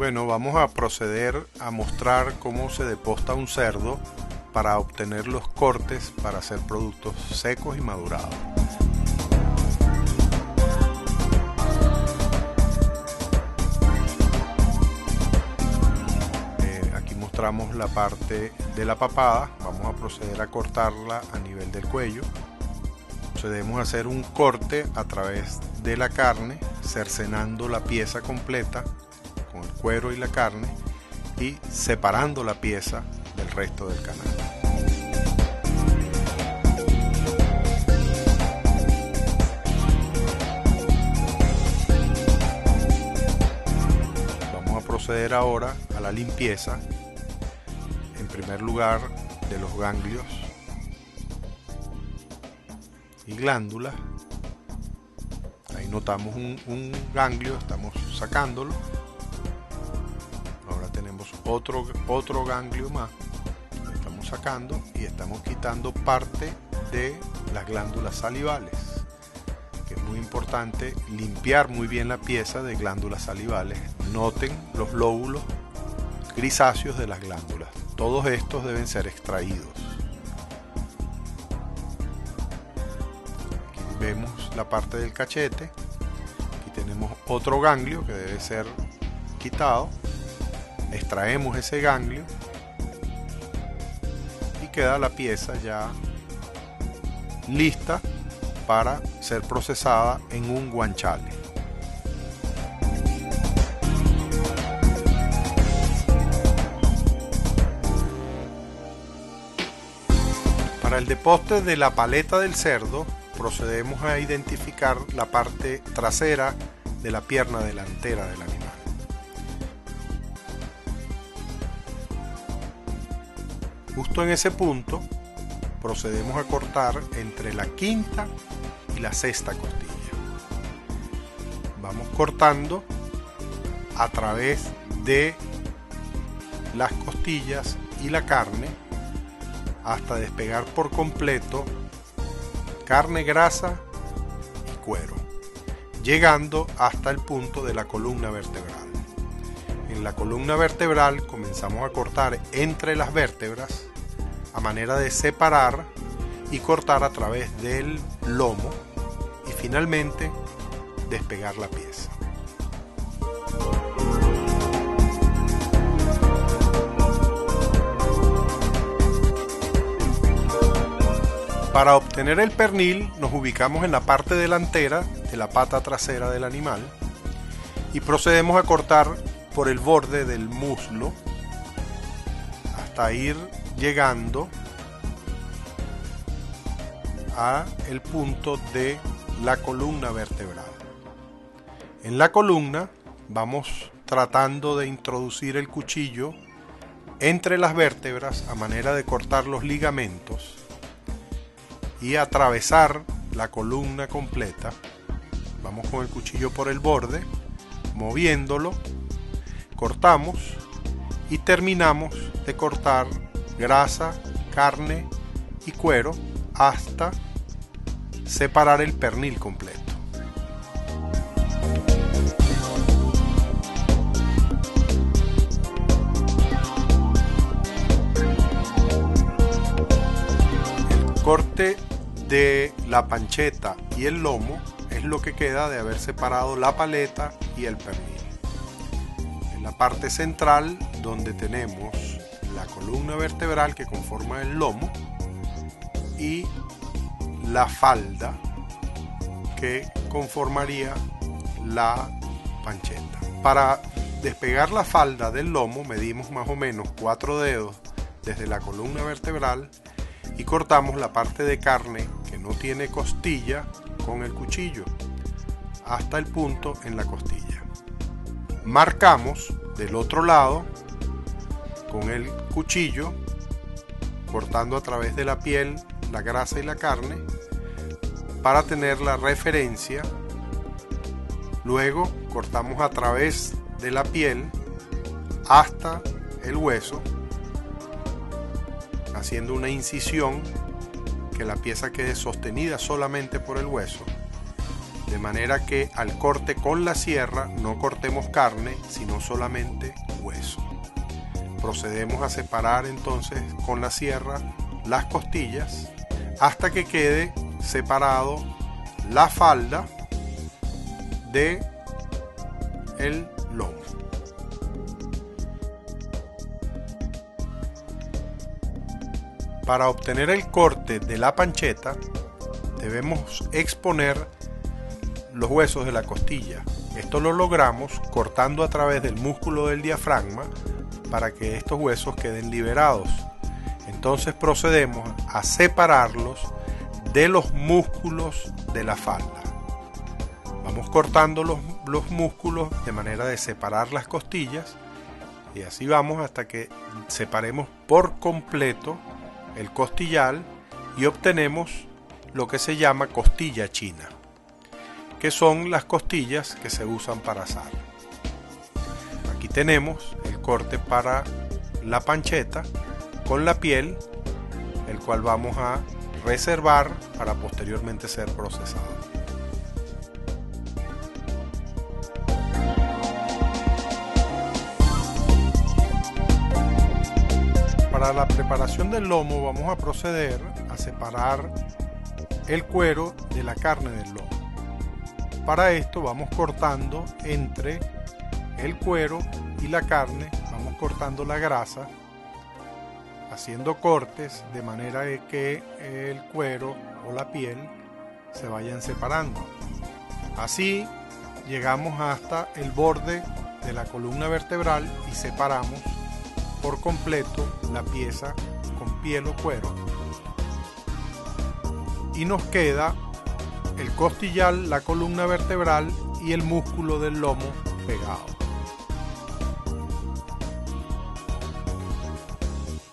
Bueno, vamos a proceder a mostrar cómo se deposta un cerdo para obtener los cortes para hacer productos secos y madurados. Aquí mostramos la parte de la papada. Vamos a proceder a cortarla a nivel del cuello. Procedemos a hacer un corte a través de la carne, cercenando la pieza completa con el cuero y la carne y separando la pieza del resto del canal. Vamos a proceder ahora a la limpieza, en primer lugar de los ganglios y glándulas. Ahí notamos un ganglio, estamos sacándolo. Ahora tenemos otro ganglio más, lo estamos sacando y estamos quitando parte de las glándulas salivales, que es muy importante limpiar muy bien la pieza de glándulas salivales. Noten los lóbulos grisáceos de las glándulas, todos estos deben ser extraídos. Vemos la parte del cachete. Aquí tenemos otro ganglio que debe ser quitado. Extraemos ese ganglio y queda la pieza ya lista para ser procesada en un guanciale. Para el deposte de la paleta del cerdo, procedemos a identificar la parte trasera de la pierna delantera del animal. Justo en ese punto procedemos a cortar entre la quinta y la sexta costilla. Vamos cortando a través de las costillas y la carne hasta despegar por completo carne, grasa y cuero, llegando hasta el punto de la columna vertebral. En la columna vertebral comenzamos a cortar entre las vértebras a manera de separar y cortar a través del lomo y finalmente despegar la pieza. Para obtener el pernil nos ubicamos en la parte delantera de la pata trasera del animal y procedemos a cortar por el borde del muslo hasta ir llegando a el punto de la columna vertebral. En la columna vamos tratando de introducir el cuchillo entre las vértebras a manera de cortar los ligamentos y atravesar la columna completa. Vamos con el cuchillo por el borde, moviéndolo, cortamos y terminamos de cortar grasa, carne y cuero hasta separar el pernil completo. El corte de la panceta y el lomo es lo que queda de haber separado la paleta y el pernil. En la parte central, donde tenemos la columna vertebral que conforma el lomo y la falda que conformaría la panceta. Para despegar la falda del lomo medimos más o menos 4 dedos desde la columna vertebral y cortamos la parte de carne que no tiene costilla con el cuchillo hasta el punto en la costilla. Marcamos del otro lado con el cuchillo, cortando a través de la piel, la grasa y la carne para tener la referencia. Luego cortamos a través de la piel hasta el hueso, haciendo una incisión que la pieza quede sostenida solamente por el hueso. de manera que al corte con la sierra no cortemos carne, sino solamente hueso. Procedemos a separar entonces con la sierra las costillas hasta que quede separado la falda de el lomo. Para obtener el corte de la panceta debemos exponer los huesos de la costilla. Esto lo logramos cortando a través del músculo del diafragma para que estos huesos queden liberados. Entonces procedemos a separarlos de los músculos de la falda. Vamos cortando los músculos de manera de separar las costillas y así vamos hasta que separemos por completo el costillal y obtenemos lo que se llama costilla china, que son las costillas que se usan para asar. Aquí tenemos el corte para la panceta con la piel, el cual vamos a reservar para posteriormente ser procesado. Para la preparación del lomo vamos a proceder a separar el cuero de la carne del lomo. Para esto vamos cortando entre el cuero y la carne, vamos cortando la grasa, haciendo cortes de manera de que el cuero o la piel se vayan separando. Así llegamos hasta el borde de la columna vertebral y separamos por completo la pieza con piel o cuero. Y nos queda el costillal, la columna vertebral y el músculo del lomo pegado.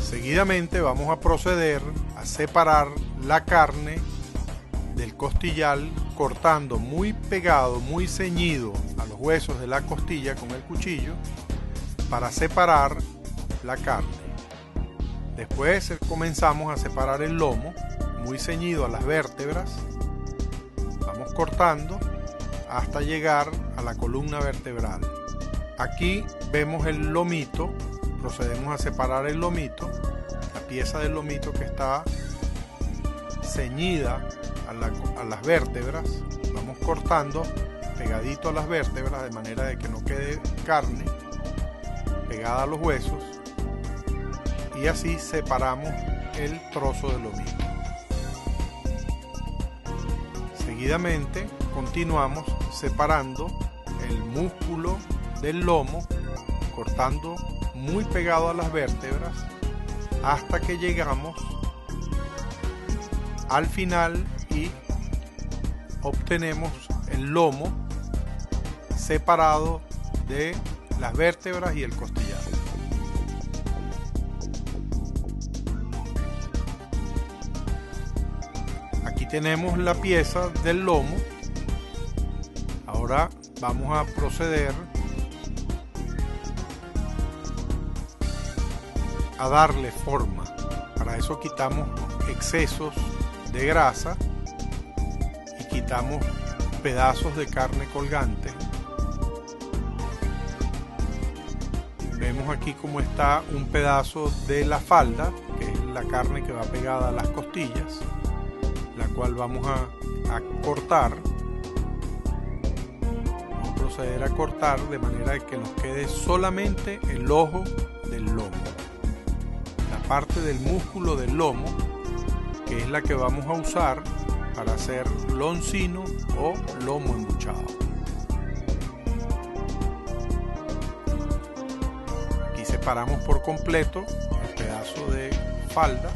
Seguidamente vamos a proceder a separar la carne del costillal cortando muy pegado, muy ceñido a los huesos de la costilla con el cuchillo para separar la carne. Después comenzamos a separar el lomo muy ceñido a las vértebras. Vamos cortando hasta llegar a la columna vertebral. Aquí vemos el lomito. Procedemos a separar el lomito, la pieza del lomito que está ceñida a las vértebras. Vamos cortando pegadito a las vértebras de manera de que no quede carne pegada a los huesos, y así separamos el trozo de lomito. Seguidamente continuamos separando el músculo del lomo, cortando muy pegado a las vértebras hasta que llegamos al final y obtenemos el lomo separado de las vértebras y el costillar. Aquí tenemos la pieza del lomo. Ahora vamos a proceder a darle forma. Para eso quitamos excesos de grasa y quitamos pedazos de carne colgante. Vemos aquí cómo está un pedazo de la falda, que es la carne que va pegada a las costillas, la cual vamos a cortar. Vamos a proceder a cortar de manera que nos quede solamente el ojo del lomo, parte del músculo del lomo, que es la que vamos a usar para hacer loncino o lomo embuchado. Aquí separamos por completo el pedazo de falda.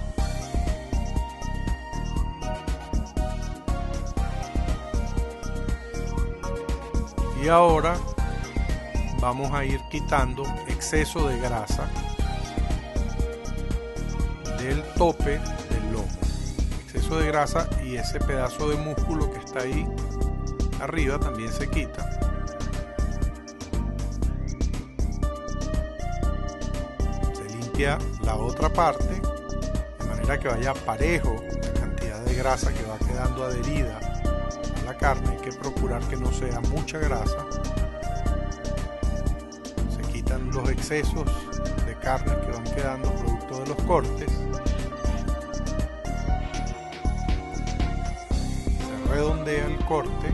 Y ahora vamos a ir quitando exceso de grasa del tope del lomo, exceso de grasa, y ese pedazo de músculo que está ahí arriba también se quita. Se limpia la otra parte de manera que vaya parejo la cantidad de grasa que va quedando adherida la carne hay que procurar que no sea mucha grasa. Se quitan los excesos de carne que van quedando producto de los cortes. Se redondea el corte.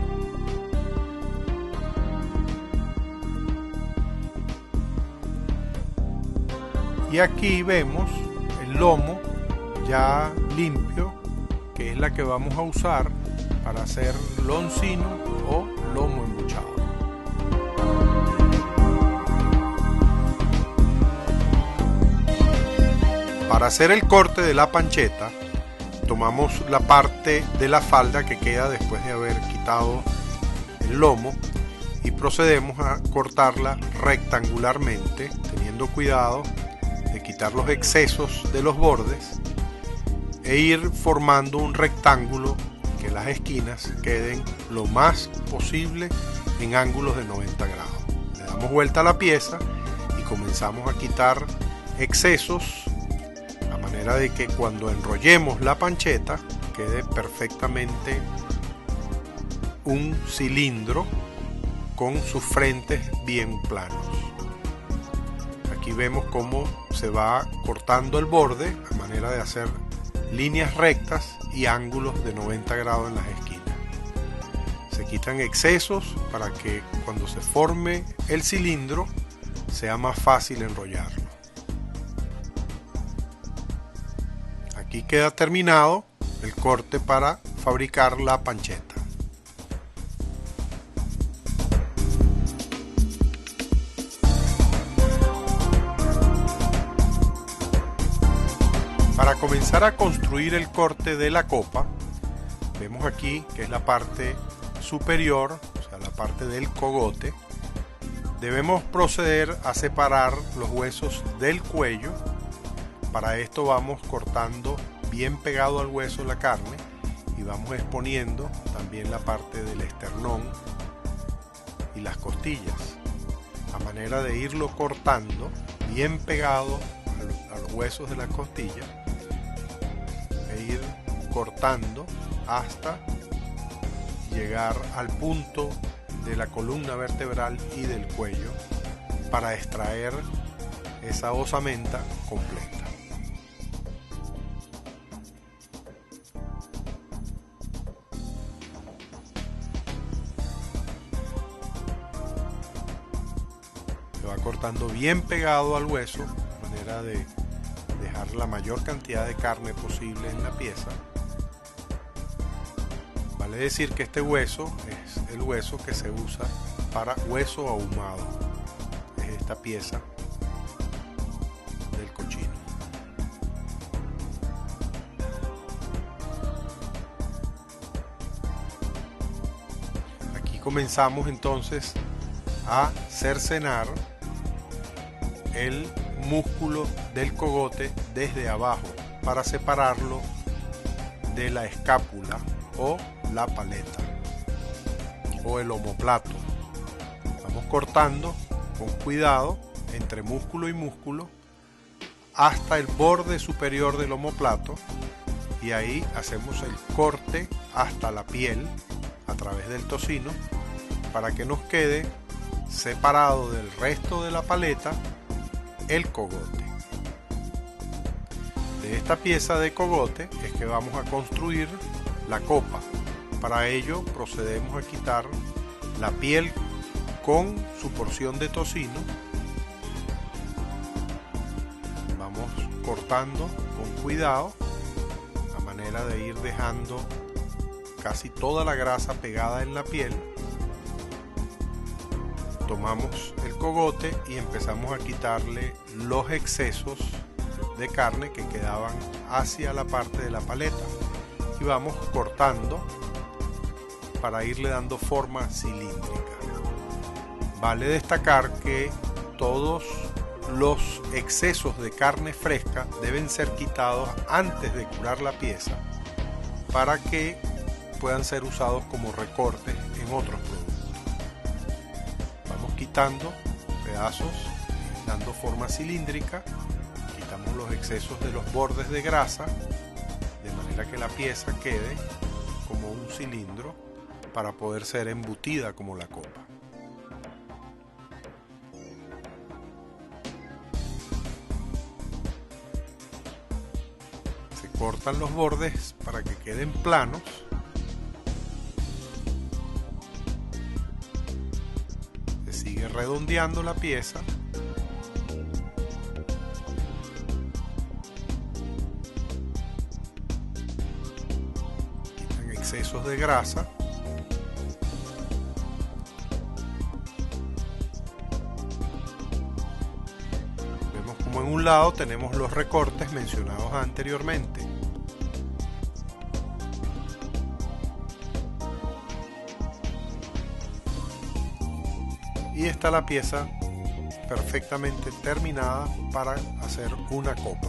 Y aquí vemos el lomo ya limpio, que es la que vamos a usar para hacer loncino o lomo embuchado. Para hacer el corte de la panceta, tomamos la parte de la falda que queda después de haber quitado el lomo y procedemos a cortarla rectangularmente, teniendo cuidado de quitar los excesos de los bordes e ir formando un rectángulo que las esquinas queden lo más posible en ángulos de 90 grados. Le damos vuelta a la pieza y comenzamos a quitar excesos, a manera de que cuando enrollemos la panceta quede perfectamente un cilindro con sus frentes bien planos. Aquí vemos cómo se va cortando el borde a manera de hacer líneas rectas y ángulos de 90 grados en las esquinas. Se quitan excesos para que cuando se forme el cilindro sea más fácil enrollarlo. Aquí queda terminado el corte para fabricar la panceta. Para comenzar a construir el corte de la copa, vemos aquí que es la parte superior, o sea, la parte del cogote. Debemos proceder a separar los huesos del cuello. Para esto vamos cortando bien pegado al hueso la carne y vamos exponiendo también la parte del esternón y las costillas, a manera de irlo cortando bien pegado a los huesos de las costillas e ir cortando hasta llegar al punto de la columna vertebral y del cuello para extraer esa osamenta completa. Se va cortando bien pegado al hueso, de manera de dejar la mayor cantidad de carne posible en la pieza. Vale decir que este hueso es el hueso que se usa para hueso ahumado. Es esta pieza del cochino. Aquí comenzamos entonces a cercenar el músculo del cogote desde abajo para separarlo de la escápula o la paleta o el omoplato. Vamos cortando con cuidado entre músculo y músculo hasta el borde superior del omoplato y ahí hacemos el corte hasta la piel a través del tocino para que nos quede separado del resto de la paleta el cogote. De esta pieza de cogote es que vamos a construir la copa. Para ello procedemos a quitar la piel con su porción de tocino. Vamos cortando con cuidado a manera de ir dejando casi toda la grasa pegada en la piel. Tomamos el cogote y empezamos a quitarle los excesos de carne que quedaban hacia la parte de la paleta y vamos cortando para irle dando forma cilíndrica. Vale destacar que todos los excesos de carne fresca deben ser quitados antes de curar la pieza para que puedan ser usados como recortes en otros productos. Vamos quitando pedazos, dando forma cilíndrica, quitamos los excesos de los bordes de grasa, de manera que la pieza quede como un cilindro para poder ser embutida como la copa. Se cortan los bordes para que queden planos. Se sigue redondeando la pieza. Quitan excesos de grasa. Vemos como en un lado tenemos los recortes mencionados anteriormente. Y está la pieza perfectamente terminada para hacer una copa.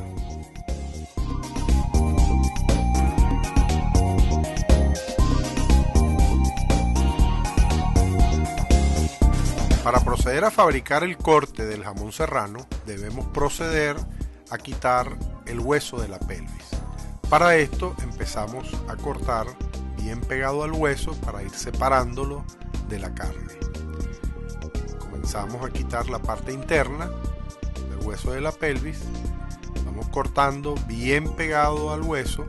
Para proceder a fabricar el corte del jamón serrano, debemos proceder a quitar el hueso de la pelvis. Para esto empezamos a cortar bien pegado al hueso para ir separándolo de la carne. Comenzamos a quitar la parte interna del hueso de la pelvis, vamos cortando bien pegado al hueso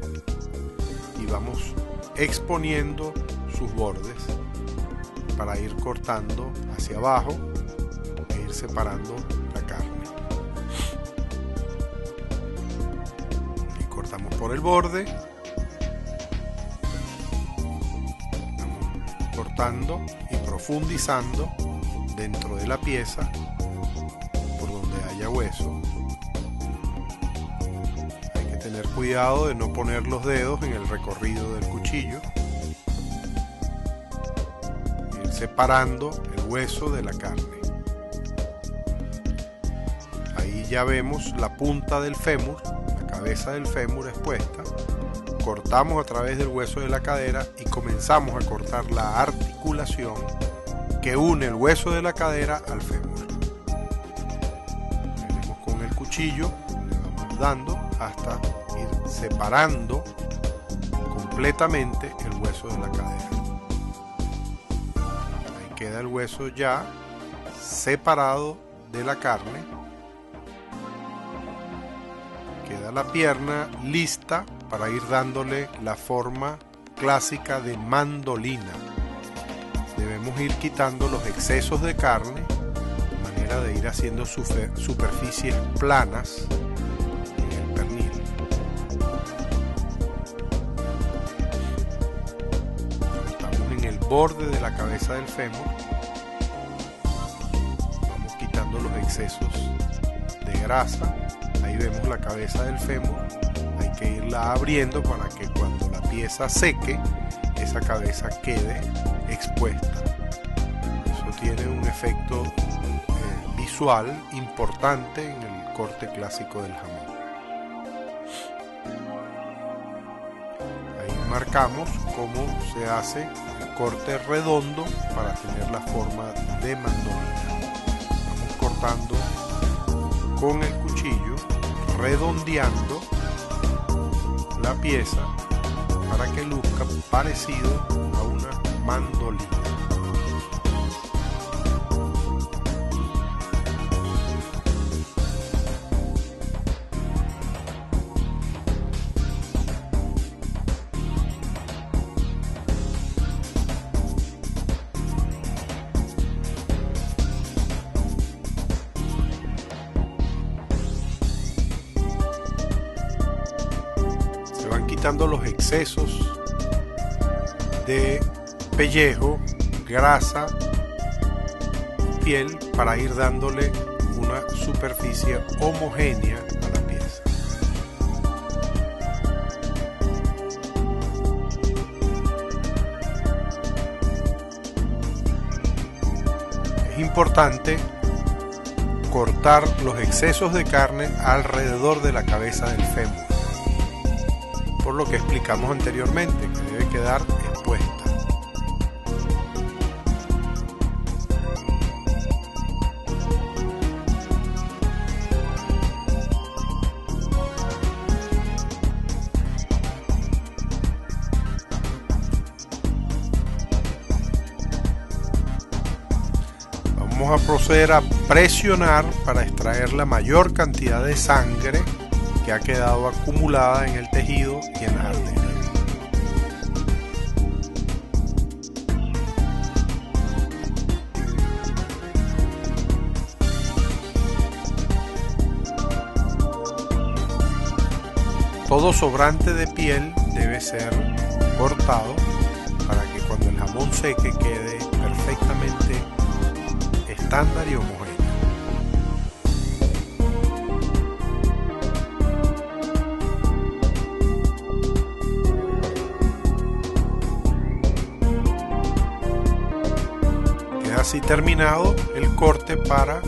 y vamos exponiendo sus bordes para ir cortando hacia abajo e ir separando la carne. Y cortamos por el borde, vamos cortando y profundizando dentro de la pieza por donde haya hueso. Hay que tener cuidado de no poner los dedos en el recorrido del cuchillo. Ir separando el hueso de la carne. Ahí ya vemos la punta del fémur, la cabeza del fémur expuesta. Cortamos a través del hueso de la cadera y comenzamos a cortar la articulación que une el hueso de la cadera al fémur. Venimos con el cuchillo, le vamos dando hasta ir separando completamente el hueso de la cadera. Ahí queda el hueso ya separado de la carne. Queda la pierna lista para ir dándole la forma clásica de mandolina. Debemos ir quitando los excesos de carne, de manera de ir haciendo superficies planas en el pernil. Estamos en el borde de la cabeza del fémur. Vamos quitando los excesos de grasa. Ahí vemos la cabeza del fémur. Hay que irla abriendo para que cuando la pieza seque, esa cabeza quede expuesta. Eso tiene un efecto visual importante en el corte clásico del jamón. Ahí marcamos cómo se hace el corte redondo para tener la forma de mandolina. Vamos cortando con el cuchillo, redondeando la pieza para que luzca parecido a una mandolina. Se van quitando los excesos de pellejo, grasa, piel para ir dándole una superficie homogénea a la pieza. Es importante cortar los excesos de carne alrededor de la cabeza del fémur, por lo que explicamos anteriormente, que debe quedar expuesta. Vamos a proceder a presionar para extraer la mayor cantidad de sangre que ha quedado acumulada en el tejido y en las arterias. Todo sobrante de piel debe ser cortado para que cuando el jamón seque quede perfectamente estándar y homogéneo. Queda así terminado el corte para